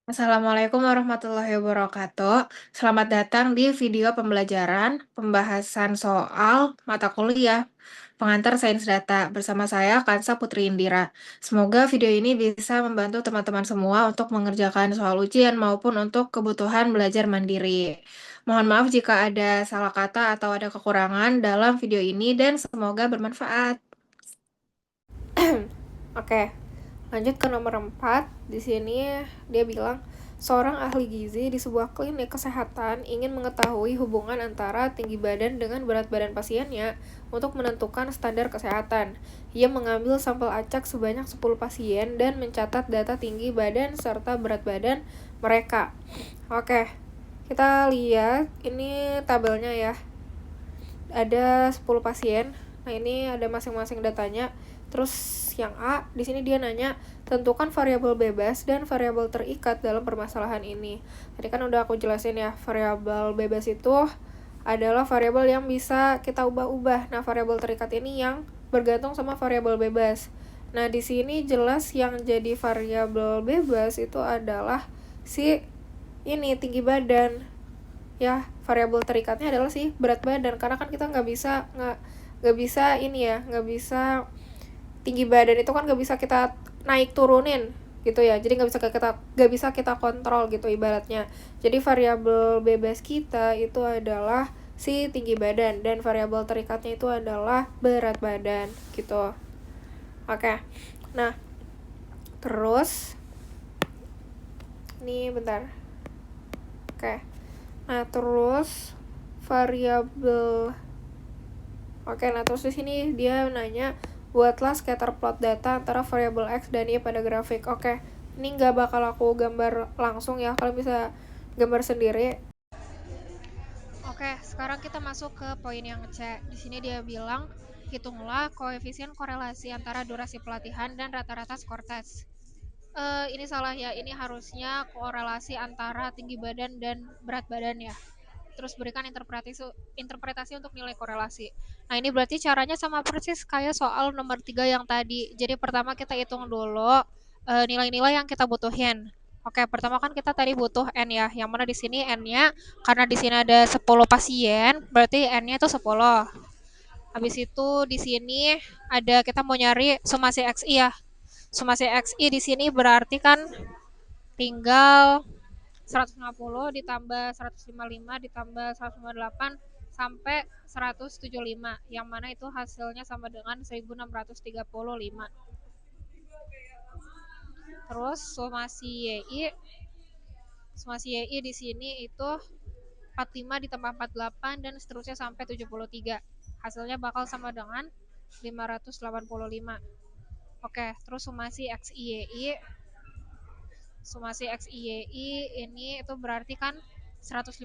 Assalamualaikum warahmatullahi wabarakatuh. Selamat datang di video pembelajaran pembahasan soal mata kuliah pengantar sains data bersama saya Kansa Putri Indira. Semoga video ini bisa membantu teman-teman semua untuk mengerjakan soal ujian maupun untuk kebutuhan belajar mandiri. Mohon maaf jika ada salah kata atau ada kekurangan dalam video ini dan semoga bermanfaat. Oke, lanjut ke nomor 4. Di sini dia bilang, seorang ahli gizi di sebuah klinik kesehatan ingin mengetahui hubungan antara tinggi badan dengan berat badan pasiennya untuk menentukan standar kesehatan. Ia mengambil sampel acak sebanyak 10 pasien dan mencatat data tinggi badan serta berat badan mereka. Oke, kita lihat ini tabelnya ya. Ada 10 pasien. Nah, ini ada masing-masing datanya. Terus yang A, di sini dia nanya, tentukan variabel bebas dan variabel terikat dalam permasalahan ini. Tadi kan udah aku jelasin ya, variabel bebas itu adalah variabel yang bisa kita ubah-ubah. Nah, variabel terikat ini yang bergantung sama variabel bebas. Nah, di sini jelas yang jadi variabel bebas itu adalah si ini tinggi badan. Ya, variabel terikatnya adalah si berat badan, karena kan kita nggak bisa ini ya, nggak bisa tinggi badan itu kan nggak bisa kita naik turunin gitu ya, jadi nggak bisa kita kontrol gitu ibaratnya. Jadi variabel bebas kita itu adalah si tinggi badan dan variabel terikatnya itu adalah berat badan gitu. Oke, nah terus nih bentar. Oke, nah terus variabel nah terus di sini dia nanya, buatlah scatter plot data antara variabel X dan Y pada grafik. Oke, ini nggak bakal aku gambar langsung ya, kalian bisa gambar sendiri. Oke, sekarang kita masuk ke poin yang C. Di sini dia bilang, hitunglah koefisien korelasi antara durasi pelatihan dan rata-rata skor tes. Ini salah ya, ini harusnya korelasi antara tinggi badan dan berat badan ya. Terus berikan interpretasi untuk nilai korelasi. Nah, ini berarti caranya sama persis kayak soal nomor 3 yang tadi. Jadi pertama kita hitung dulu nilai-nilai yang kita butuhin. Oke, pertama kan kita tadi butuh N ya. Yang mana di sini N-nya karena di sini ada 10 pasien, berarti N-nya itu 10. Habis itu di sini ada kita mau nyari sumasi XI ya. Sumasi XI di sini berarti kan tinggal 150 ditambah 155 ditambah 158 sampai 175, yang mana itu hasilnya sama dengan 1635. Terus somasi YI di sini itu 45 ditambah 48 dan seterusnya sampai 73. Hasilnya bakal sama dengan 585. Oke, terus Somasi XIYI ini itu berarti kan 150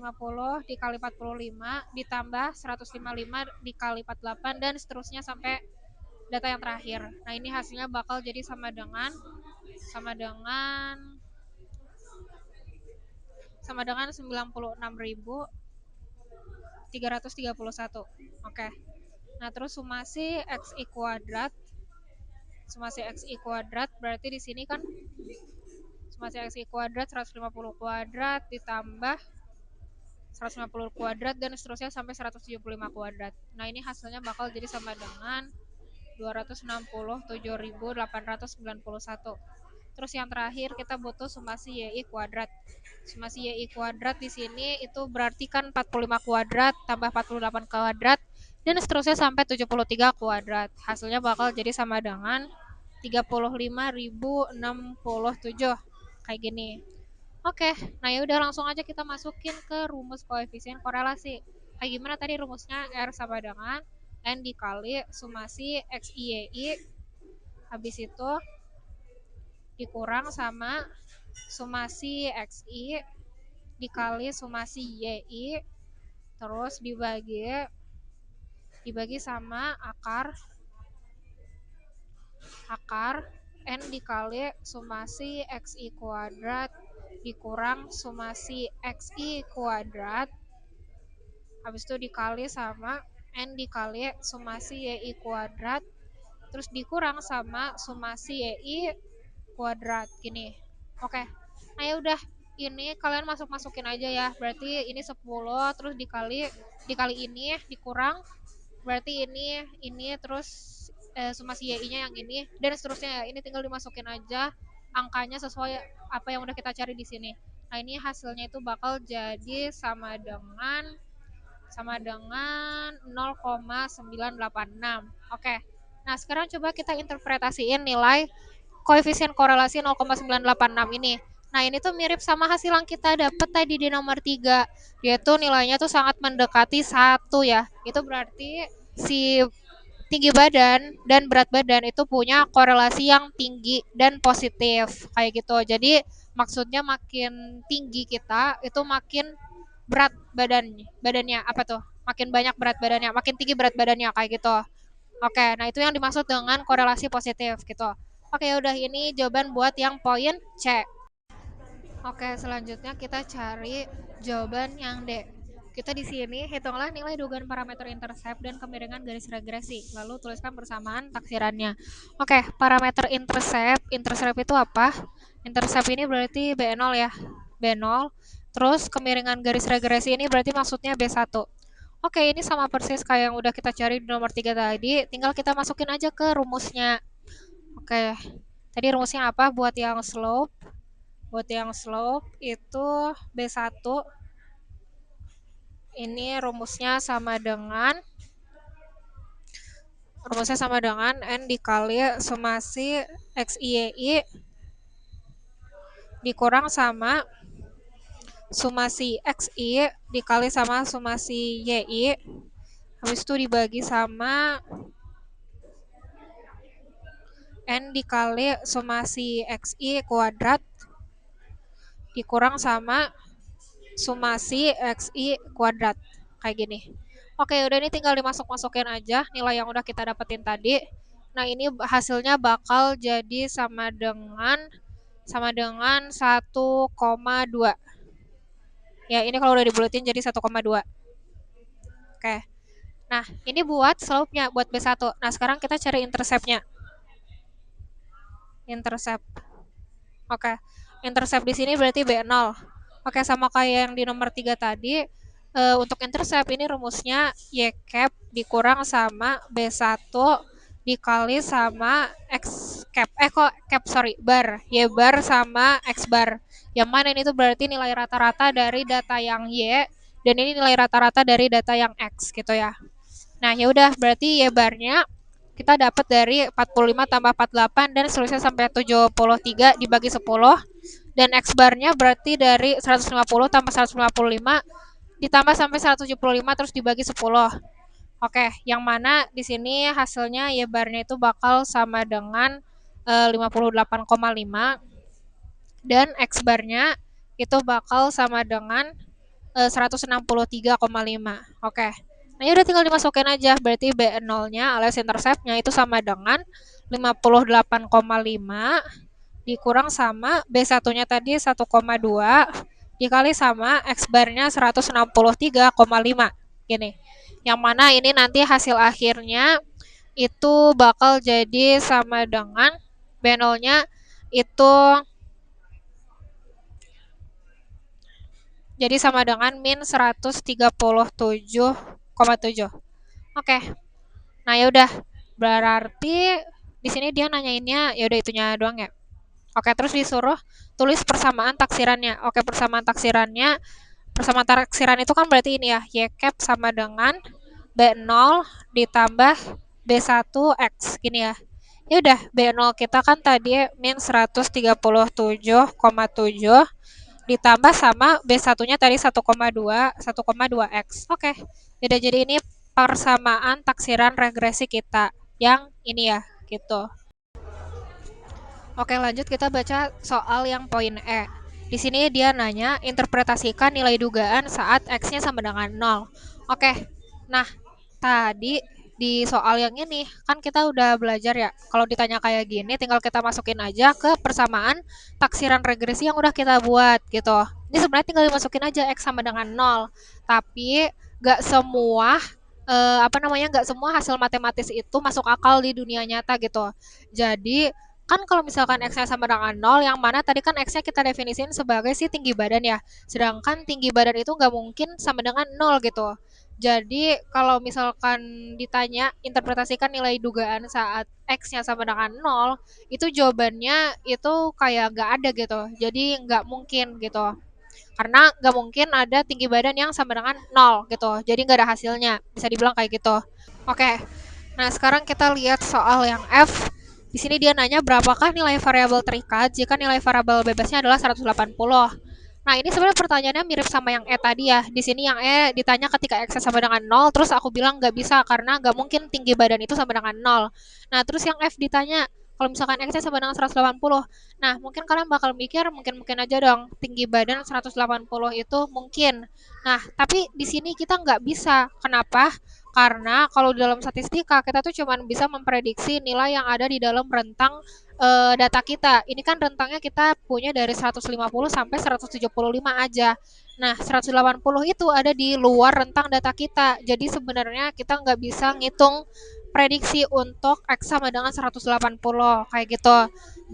dikali 45 ditambah 155 dikali 48 dan seterusnya sampai data yang terakhir. Nah, ini hasilnya bakal jadi sama dengan sama dengan 96.331. Oke. Nah, terus Sumasi XI kuadrat berarti di sini kan sumasi XI kuadrat 150 kuadrat ditambah 150 kuadrat dan seterusnya sampai 175 kuadrat. Nah, ini hasilnya bakal jadi sama dengan 267.891. Terus yang terakhir kita butuh sumasi YI kuadrat. Sumasi YI kuadrat di sini itu berarti kan 45 kuadrat tambah 48 kuadrat dan seterusnya sampai 73 kuadrat. Hasilnya bakal jadi sama dengan 35.067 kayak gini. Oke, nah ya udah langsung aja kita masukin ke rumus koefisien korelasi. Kayak gimana tadi rumusnya? R sama dengan N dikali sumasi XIYI, habis itu dikurang sama sumasi XI dikali sumasi YI, terus dibagi sama akar N dikali sumasi XI kuadrat dikurang sumasi XI kuadrat, habis itu dikali sama N dikali sumasi YI kuadrat, terus dikurang sama sumasi YI kuadrat gini. Oke, Nah ya udah, ini kalian masukin aja ya. Berarti ini 10 terus dikali ini dikurang, berarti ini terus sumasi YI-nya yang ini dan seterusnya ya. Ini tinggal dimasukin aja angkanya sesuai apa yang udah kita cari di sini. Nah, ini hasilnya itu bakal jadi sama dengan 0,986. Oke. Nah, sekarang coba kita interpretasiin nilai koefisien korelasi 0,986 ini. Nah, ini tuh mirip sama hasil yang kita dapat tadi di nomor 3. Dia tuh nilainya tuh sangat mendekati 1 ya. Itu berarti si tinggi badan dan berat badan itu punya korelasi yang tinggi dan positif kayak gitu. Jadi maksudnya makin tinggi kita itu makin berat badannya apa tuh? Makin banyak berat badannya, makin tinggi berat badannya kayak gitu. Oke, nah itu yang dimaksud dengan korelasi positif gitu. Oke, udah ini jawaban buat yang poin C. Oke, selanjutnya kita cari jawaban yang D. Kita di sini hitunglah nilai dugaan parameter intercept dan kemiringan garis regresi. Lalu tuliskan bersamaan taksirannya. Oke, parameter intercept itu apa? Intercept ini berarti B0 ya. B0. Terus kemiringan garis regresi ini berarti maksudnya B1. Oke, ini sama persis kayak yang udah kita cari di nomor 3 tadi. Tinggal kita masukin aja ke rumusnya. Oke, tadi rumusnya apa buat yang slope? Buat yang slope itu B1 ini rumusnya sama dengan N dikali sumasi XIYI dikurang sama sumasi XI dikali sama sumasi YI habis itu dibagi sama N dikali sumasi XI kuadrat dikurang sama sumasi XI kuadrat kayak gini. Oke, udah ini tinggal dimasuk-masukin aja nilai yang udah kita dapetin tadi. Nah, ini hasilnya bakal jadi sama dengan 1,2. Ya, ini kalau udah dibulatin jadi 1,2. Oke. Nah, ini buat slope-nya, buat B1. Nah, sekarang kita cari intercept-nya. Intercept. Oke. Intercept di sini berarti B0. Oke, sama kayak yang di nomor 3 tadi. Untuk intercept ini rumusnya Y cap dikurang sama B1 dikali sama X cap. Bar. Y bar sama X bar. Yang mana ini tuh berarti nilai rata-rata dari data yang Y dan ini nilai rata-rata dari data yang X gitu ya. Nah, ya udah berarti Y barnya kita dapat dari 45 tambah 48 dan seterusnya sampai 73 dibagi 10 dan X barnya berarti dari 150 tambah 155 ditambah sampai 175 terus dibagi 10. Oke, yang mana di sini hasilnya Y barnya itu bakal sama dengan 58,5 dan X barnya itu bakal sama dengan 163,5. Oke. Nah, ya udah tinggal dimasukin aja. Berarti B0-nya alias intercept-nya itu sama dengan 58,5 dikurang sama B1-nya tadi 1,2 dikali sama X bar-nya 163,5. Gini. Yang mana ini nanti hasil akhirnya itu bakal jadi sama dengan B0-nya itu jadi sama dengan min 137,7. Oke. Nah, ya udah. Berarti di sini dia nanyainnya ya udah itunya doang ya. Oke, terus disuruh tulis persamaan taksirannya. Oke, persamaan taksiran itu kan berarti ini ya, Y cap sama dengan B0 ditambah B1X gini ya. Ya udah, B0 kita kan tadi min 137,7 ditambah sama B1-nya tadi 1,2 X. Oke. Udah jadi ini persamaan taksiran regresi kita yang ini ya, gitu. Oke, lanjut kita baca soal yang poin E. Di sini dia nanya, interpretasikan nilai dugaan saat X-nya sama dengan 0. Oke, nah tadi di soal yang ini kan kita udah belajar ya. Kalau ditanya kayak gini, tinggal kita masukin aja ke persamaan taksiran regresi yang udah kita buat gitu. Ini sebenarnya tinggal dimasukin aja X sama dengan 0. Tapi gak semua nggak semua hasil matematis itu masuk akal di dunia nyata gitu. Jadi Kan kalau misalkan X-nya sama dengan nol, yang mana tadi kan X-nya kita definisiin sebagai si tinggi badan ya. Sedangkan tinggi badan itu nggak mungkin sama dengan nol gitu. Jadi kalau misalkan ditanya interpretasikan nilai dugaan saat X-nya sama dengan nol, itu jawabannya itu kayak nggak ada gitu. Jadi nggak mungkin gitu. Karena nggak mungkin ada tinggi badan yang sama dengan nol gitu. Jadi nggak ada hasilnya. Bisa dibilang kayak gitu. Oke, nah, sekarang kita lihat soal yang F. Di sini dia nanya berapakah nilai variabel terikat jika nilai variabel bebasnya adalah 180. Nah, ini sebenarnya pertanyaannya mirip sama yang E tadi ya. Di sini yang E ditanya ketika X sama dengan nol, terus aku bilang nggak bisa karena nggak mungkin tinggi badan itu sama dengan nol. Nah, terus yang F ditanya, kalau misalkan X sama dengan 180. Nah, mungkin kalian bakal mikir, mungkin-mungkin aja dong, tinggi badan 180 itu mungkin. Nah, tapi di sini kita nggak bisa. Kenapa? Karena kalau di dalam statistika kita tuh cuman bisa memprediksi nilai yang ada di dalam rentang data kita. Ini kan rentangnya kita punya dari 150 sampai 175 aja. Nah, 180 itu ada di luar rentang data kita. Jadi sebenarnya kita nggak bisa ngitung prediksi untuk X sama dengan 180 kayak gitu.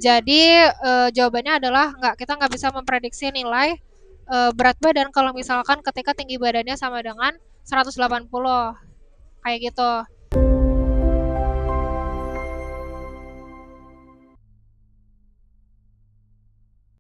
Jadi jawabannya adalah nggak, kita nggak bisa memprediksi nilai berat badan kalau misalkan ketika tinggi badannya sama dengan 180 kayak gitu.